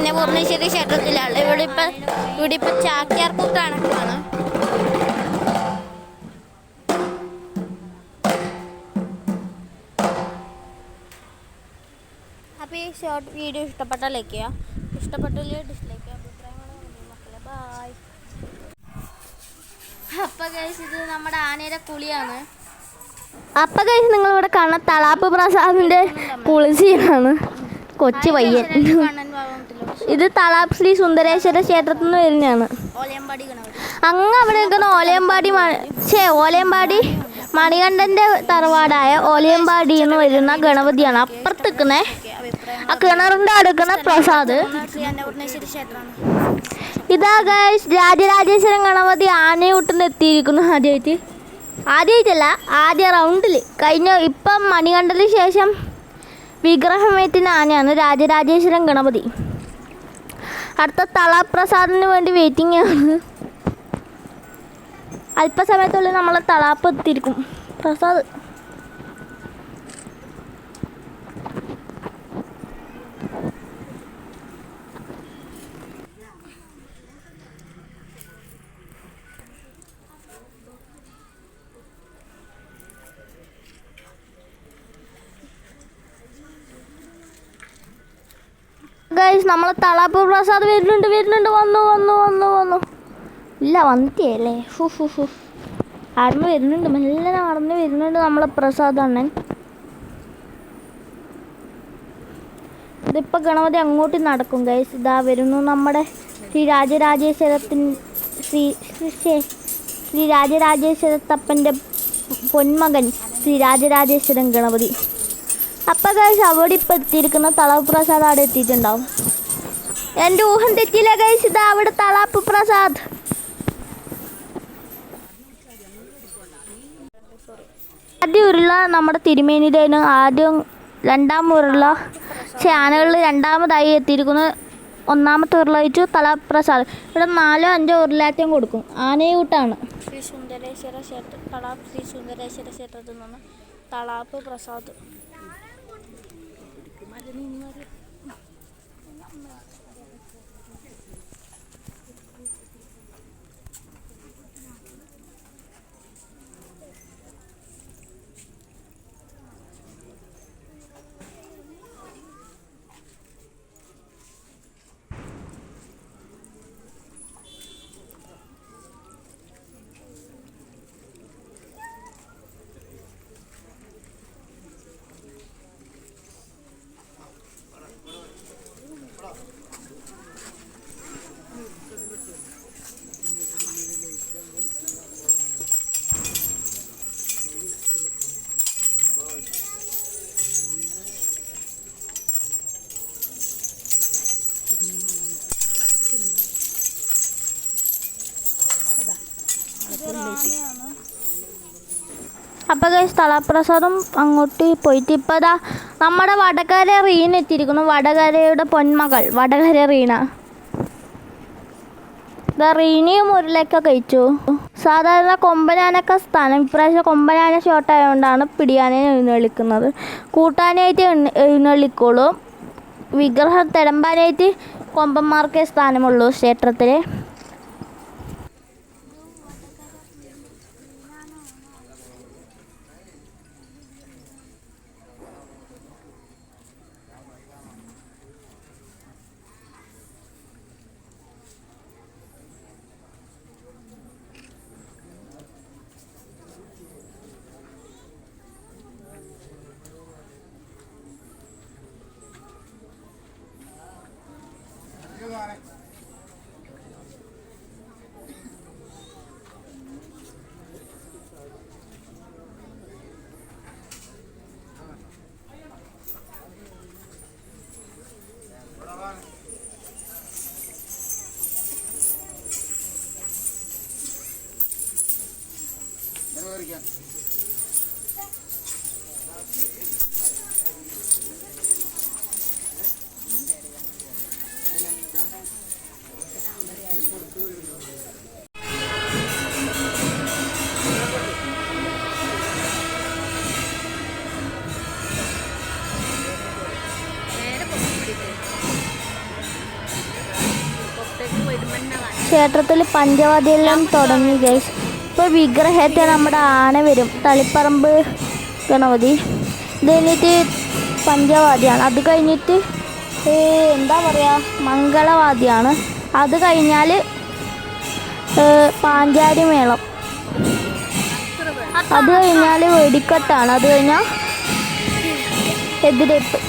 അന്നപൂർണേശ്വരി ക്ഷേത്രത്തിലാണ്. ഇവിടെ ഇപ്പം ചാക്യാർകൂത്ത് കണക്കാണ്. അപ്പോൾ ഈ ഷോർട്ട് വീഡിയോ ഇഷ്ടപ്പെട്ടാൽ ലൈക്ക് ചെയ്യുക, ഇഷ്ടപ്പെട്ടില്ലേ ഡിസ്ലൈക്ക് ചെയ്യുക. അഭിപ്രായങ്ങളെ മക്കളെ ബായ്. അപ്പോൾ ഗൈസ് ഇത് നമ്മുടെ ആനയുടെ കുളിയാണ്. അപ്പം ഗൈസ് നിങ്ങളിവിടെ കാണുന്ന തളാപ്പ് പ്രസാദിൻ്റെ കുളിസീനാണ്. കൊച്ചു പയ്യൻ. ഇത് തളാപ്പ് ശ്രീ സുന്ദരേശ്വര ക്ഷേത്രത്തിൽ നിന്ന് വരുന്നതാണ്. അങ്ങ് അവിടെ നിൽക്കുന്ന ഓലയമ്പാടി മണികണ്ഠൻ്റെ തറവാടായ ഓലയമ്പാടി എന്ന് വരുന്ന ഗണപതിയാണ്. അപ്പുറത്ത് നിൽക്കുന്നത് ആ കിണറിൻ്റെ അടുക്കുന്ന പ്രസാദ്. ഇതാ ഗൈസ് രാജരാജേശ്വരം ഗണപതി ആനയൂട്ടിൽ എത്തിയിരിക്കുന്നു. ആദ്യമായിട്ടല്ല ആദ്യ റൗണ്ടിൽ ഇപ്പം മണികണ്ഠന് ശേഷം വിഗ്രഹമേറ്റുന്ന ആനയാണ് രാജരാജേശ്വരം ഗണപതി. അടുത്ത തളാപ്രസാദിന് വേണ്ടി വെയിറ്റിംഗ് ആണ്. അല്പസമയത്തുള്ളിൽ നമ്മൾ തളാപ്പ് എത്തിയിരിക്കും. പ്രസാദ് ഗൈസ് നമ്മളെ തളാപ്പ് പ്രസാദ് വരുന്നുണ്ട്. വന്നു ഇല്ല വന്നിട്ടേ ആടുന്ന് വരുന്നുണ്ട്, മെല്ലെ നടന്ന് വരുന്നുണ്ട് നമ്മളെ പ്രസാദ് അണ്ണൻ. ഇതിപ്പോൾ ഗണപതി അങ്ങോട്ട് നടക്കും ഗൈസ്. ഇതാ വരുന്നു നമ്മുടെ ശ്രീ രാജരാജേശ്വരത്തപ്പൻ്റെ പൊന്മകൻ ശ്രീ രാജരാജേശ്വരൻ ഗണപതി. അപ്പം ഗൈസ് അവിടെ ഇപ്പം എത്തിയിരിക്കുന്ന തളാപ്പ് പ്രസാദ് അവിടെ എത്തിയിട്ടുണ്ടാവും. എൻ്റെ ഊഹം തെറ്റിയില്ല ഗൈസ്. ഇതാ അവിടെ തളാപ്പ് പ്രസാദ്. ആദ്യം ഉരുള നമ്മുടെ തിരുമേനിയുടെ രണ്ടാം ഉരുള ആനകളിൽ രണ്ടാമതായി എത്തിയിരിക്കുന്നത്. ഒന്നാമത്തെ ഉരുളായിട്ട് തളാപ്പ് പ്രസാദ്. ഇവിടെ 4-5 ഉരുളാറ്റം കൊടുക്കും. ആനയൂട്ടാണ്. ശ്രീ സുന്ദരേശ്വര ക്ഷേത്രത്തിൽ നിന്ന് തളാപ്പ് പ്രസാദ്. അപ്പോൾ ഗൈസ് തളാപ്രസാദം അങ്ങോട്ട് പോയിട്ട് ഇപ്പോൾ ഇതാ നമ്മുടെ വടകര റീന എത്തിയിരിക്കുന്നു. വടകരയുടെ പൊന്മകൾ വടകര റീന. ഇതാ റീനയും ഉരുളയൊക്കെ കഴിച്ചു. സാധാരണ കൊമ്പനാനൊക്കെ സ്ഥാനം ഇപ്രാവശ്യം കൊമ്പനാന ഷോട്ടായതുകൊണ്ടാണ് പിടിയാനയെ എഴുന്നള്ളിക്കുന്നത്. കൂട്ടാനായിട്ട് എഴുന്നള്ളിക്കോളും. വിഗ്രഹം തിടമ്പാനായിട്ട് കൊമ്പന്മാർക്കേ സ്ഥാനമുള്ളൂ ക്ഷേത്രത്തിൽ. ക്ഷേത്രത്തിൽ പഞ്ചവാദ്യെല്ലാം തുടങ്ങി ഗൈസ്. ഇപ്പോൾ വിഗ്രഹത്തെ നമ്മുടെ ആന വരും, തളിപ്പറമ്പ് ഗണപതി. ഇത് കഴിഞ്ഞിട്ട് പഞ്ചവാദ്യമാണ്. അത് കഴിഞ്ഞിട്ട് എന്താ പറയുക, മംഗളവാദ്യമാണ്. അത് കഴിഞ്ഞാൽ പാഞ്ചാരി മേളം. അത് കഴിഞ്ഞാൽ വെടിക്കെട്ടാണ്. അത് കഴിഞ്ഞാൽ എതിരേപ്പ്.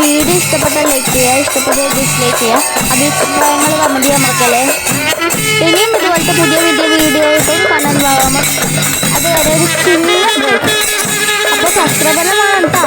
വീഡിയോ ഇഷ്ടപ്പെട്ടാൽ ലൈക്ക് ചെയ്യുക, ഇഷ്ടപ്പെട്ടാൽ ഡിസ്ലൈക്ക് ചെയ്യുക, അഭിപ്രായങ്ങൾ കമൻറ്റ് ചെയ്യാൻ മറക്കല്ലേ. ഇനിയും ഇതുപോലത്തെ പുതിയ വീഡിയോസും കാണാൻ പോകാമോ. അതുവരെ ഒരു ചിന്ന ബ്രേക്ക്. അപ്പോൾ സബ്സ്ക്രൈബ് എല്ലാം വേണം കേട്ടോ.